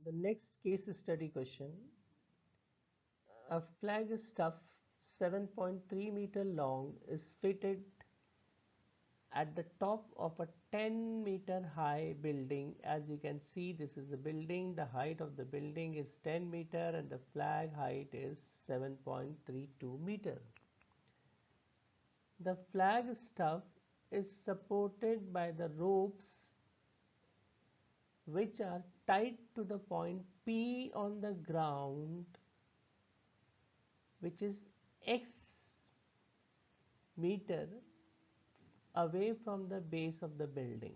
The next case study question. A Flagstaff 7.3 meter long is fitted at the top of a 10-meter high building. As you can see, this is the building. The height of the building is 10 meter and the flag height is 7.32 meter. The Flagstaff is supported by the ropes which are tied to the point P on the ground, which is X meter away from the base of the building.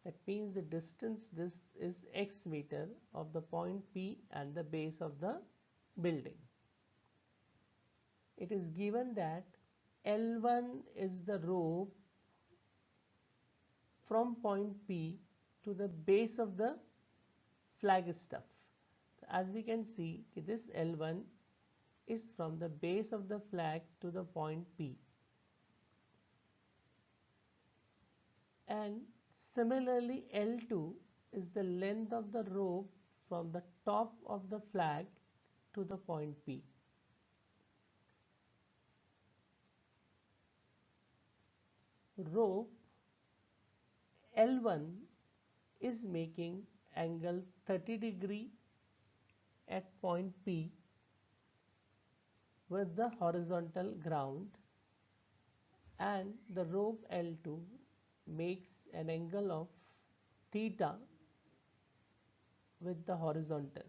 That means the distance, this is X meter of the point P and the base of the building. It is given that L1 is the rope from point P to the base of the flagstaff. As we can see, this L1 is from the base of the flag to the point P. And similarly, L2 is the length of the rope from the top of the flag to the point P. Rope L1 is making angle 30 degree at point P with the horizontal ground, and the rope L2 makes an angle of theta with the horizontal.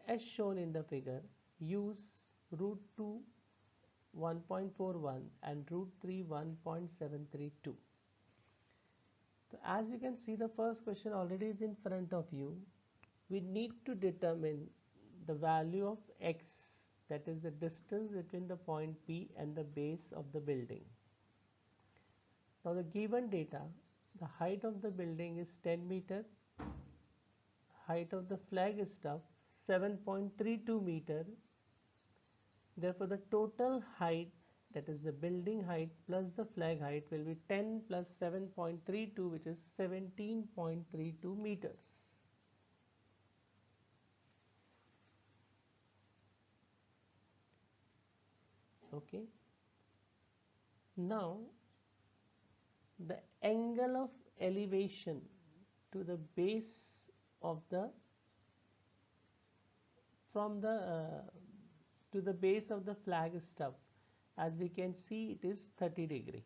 As shown in the figure, use root 2 1.41 and root 3 1.732. So as you can see, the first question already is in front of you. We need to determine the value of x, that is the distance between the point P and the base of the building. Now the given data, the height of the building is 10 meter, height of the flagstaff 7.32 meter. Therefore the total height, that is the building height plus the flag height, will be 10 plus 7.32, which is 17.32 meters. Okay. Now the angle of elevation to the base of the to the base of the flagstaff, as we can see, it is 30 degree.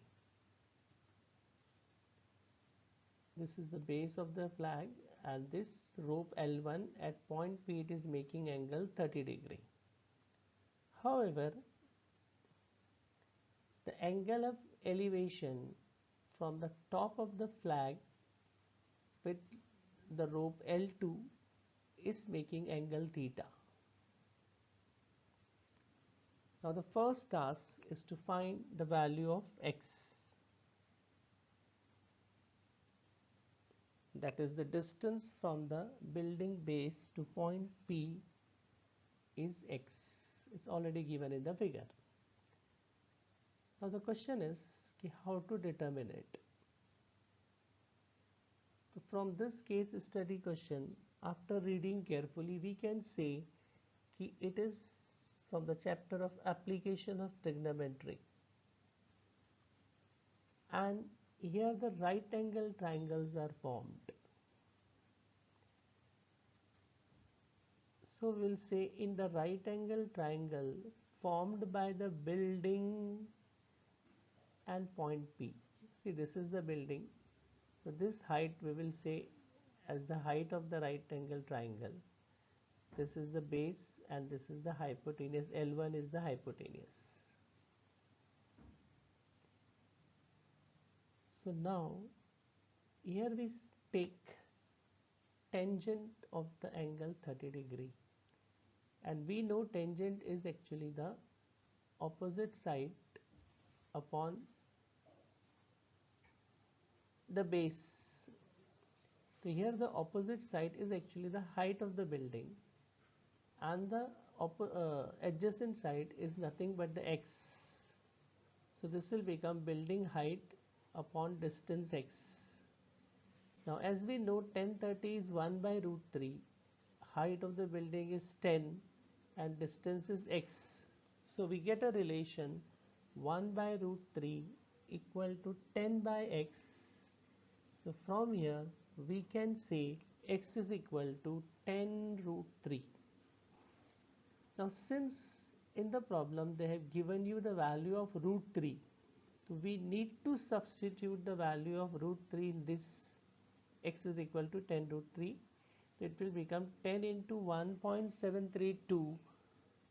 This is the base of the flag, and this rope L1 at point P, it is making angle 30 degree. However, the angle of elevation from the top of the flag with the rope L2 is making angle theta. Now the first task is to find the value of x, that is the distance from the building base to point P is x. It's already given in the figure. Now the question is how to determine it. So from this case study question, after reading carefully, we can say it is from the chapter of application of trigonometry, and here the right angle triangles are formed. So we'll say in the right angle triangle formed by the building and point P. See, this is the building. So this height we will say as the height of the right angle triangle. This is the base and this is the hypotenuse. L1 is the hypotenuse. So now here we take tangent of the angle 30 degree, and we know tangent is actually the opposite side upon the base. So here the opposite side is actually the height of the building, and the adjacent side is nothing but the x. So this will become building height upon distance x. Now as we know 1030 is 1 by root 3, height of the building is 10 and distance is x. So we get a relation 1 by root 3 equal to 10 by x. So from here we can say x is equal to 10 root 3. Now since in the problem they have given you the value of root 3, so we need to substitute the value of root 3 in this. X is equal to 10 root 3. So it will become 10 into 1.732.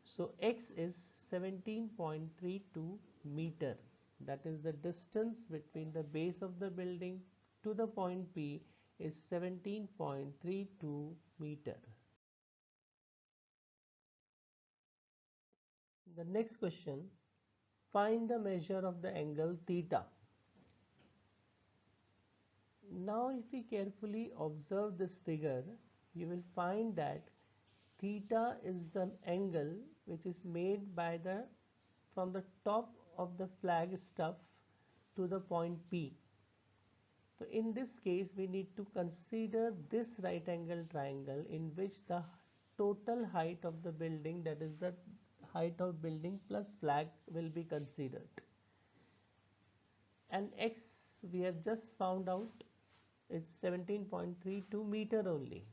So x is 17.32 meter. That is the distance between the base of the building to the point P is 17.32 meter. The next question, find the measure of the angle theta. Now if we carefully observe this figure, you will find that theta is the angle which is made by the from the top of the Flagstaff to the point P. So in this case we need to consider this right angle triangle in which the total height of the building, that is the height of building plus flag, will be considered. And x we have just found out is 17.32 meter only.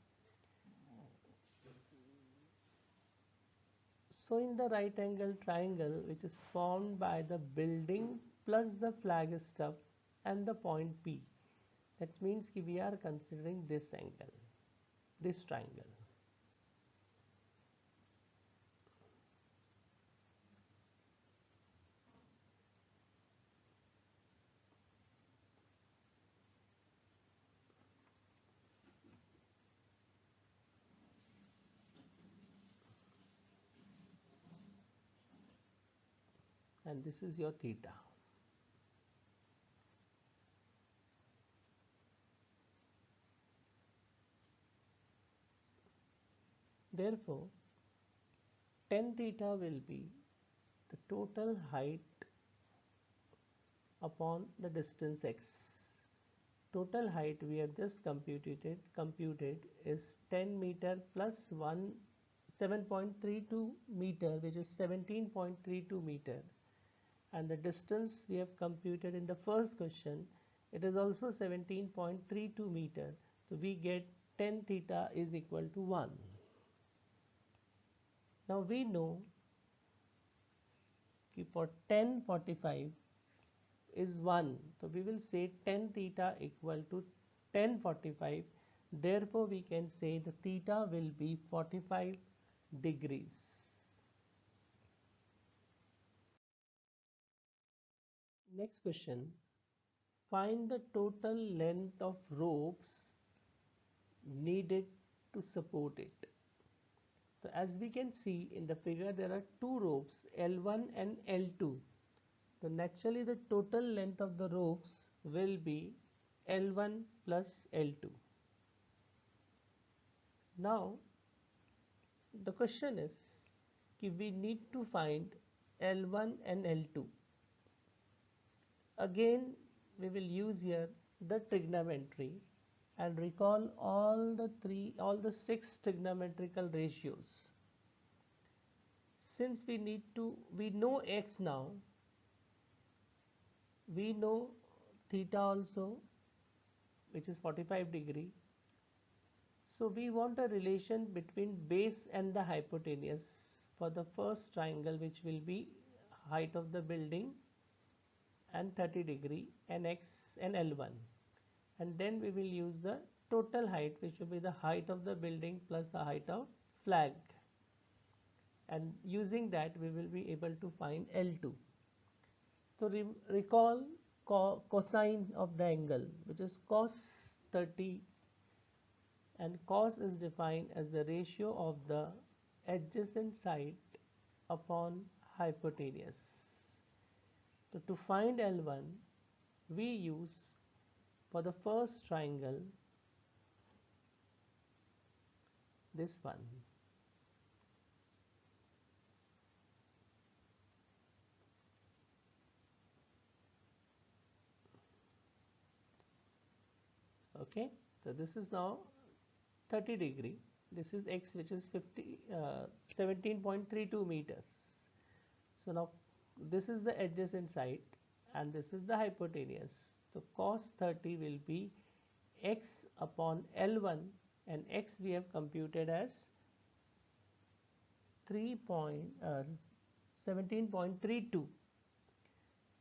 So in the right angle triangle which is formed by the building plus the Flagstaff and the point P, that means we are considering this angle, this triangle. And this is your theta. Therefore, tan theta will be the total height upon the distance x. Total height we have just computed is 10 meter plus 7.32 meter, which is 17.32 meter, and the distance we have computed in the first question, it is also 17.32 meter. So we get tan theta is equal to 1. Now we know for tan 45 is 1. So we will say tan theta equal to tan 45. Therefore we can say the theta will be 45 degrees. Next question. Find the total length of ropes needed to support it. So as we can see in the figure, there are two ropes, L1 and L2. So naturally the total length of the ropes will be L1 plus L2. Now the question is, we need to find L1 and L2. Again we will use here the trigonometry and recall all the six trigonometrical ratios. Since we know x now, we know theta also, which is 45 degree. So we want a relation between base and the hypotenuse for the first triangle, which will be height of the building and 30 degree and x and L1, and then we will use the total height, which will be the height of the building plus the height of flag, and using that we will be able to find L2. So recall cosine of the angle, which is cos 30, and cos is defined as the ratio of the adjacent side upon hypotenuse. So to find L1, we use for the first triangle this one. Okay, So this is now 30 degree. This is x, which is 17.32 meters. So now this is the adjacent side and this is the hypotenuse. So cos 30 will be x upon L1, and x we have computed as 17.32.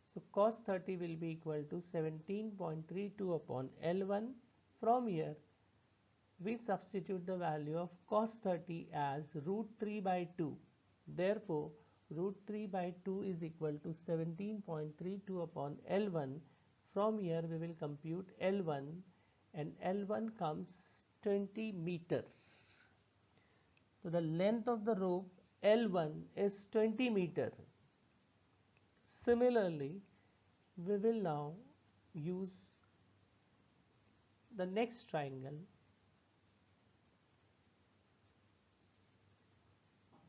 So cos 30 will be equal to 17.32 upon L1. From here we substitute the value of cos 30 as root 3 by 2. Therefore, root 3 by 2 is equal to 17.32 upon L1. From here we will compute L1, and L1 comes 20 meter. So the length of the rope L1 is 20 meter. Similarly, we will now use the next triangle,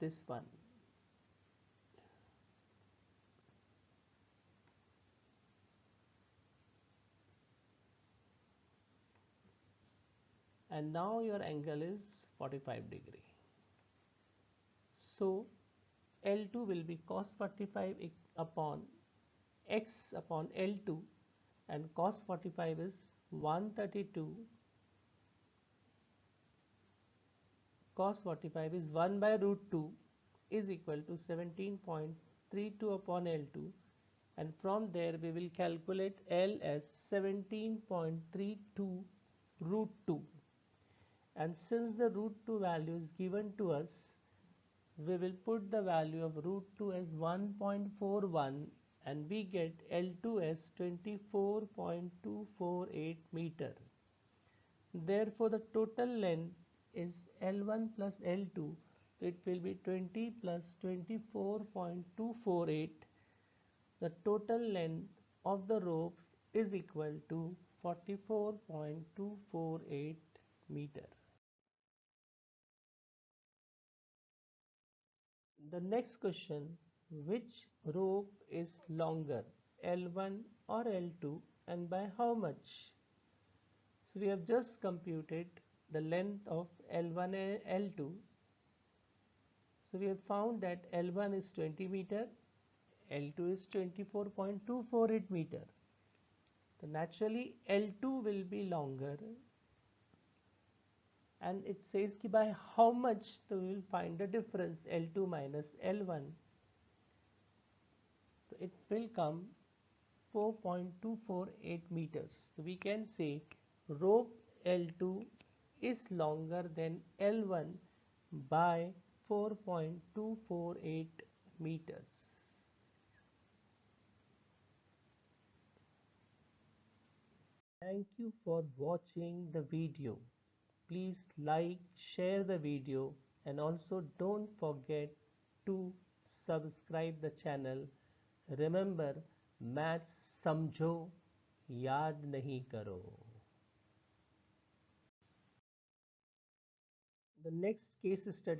this one. And now your angle is 45 degree. So L2 will be cos 45 upon x upon L2, and cos 45 is 132. Cos 45 is 1 by root 2 is equal to 17.32 upon L2, and from there we will calculate L as 17.32 root 2. And since the root 2 value is given to us, we will put the value of root 2 as 1.41, and we get L2 as 24.248 meter. Therefore, the total length is L1 plus L2. So it will be 20 plus 24.248. The total length of the ropes is equal to 44.248 meter. The next question, which rope is longer, L1 or L2, and by how much? So we have just computed the length of L1 and L2. So we have found that L1 is 20 meter, L2 is 24.248 meter. So naturally L2 will be longer, and it says ki by how much, so we will find the difference, L2 minus L1. So it will come 4.248 meters. So we can say rope L2 is longer than L1 by 4.248 meters. Thank you for watching the video. Please like, share the video, and also don't forget to subscribe the channel. Remember, maths समझो, याद नहीं करो. The next case study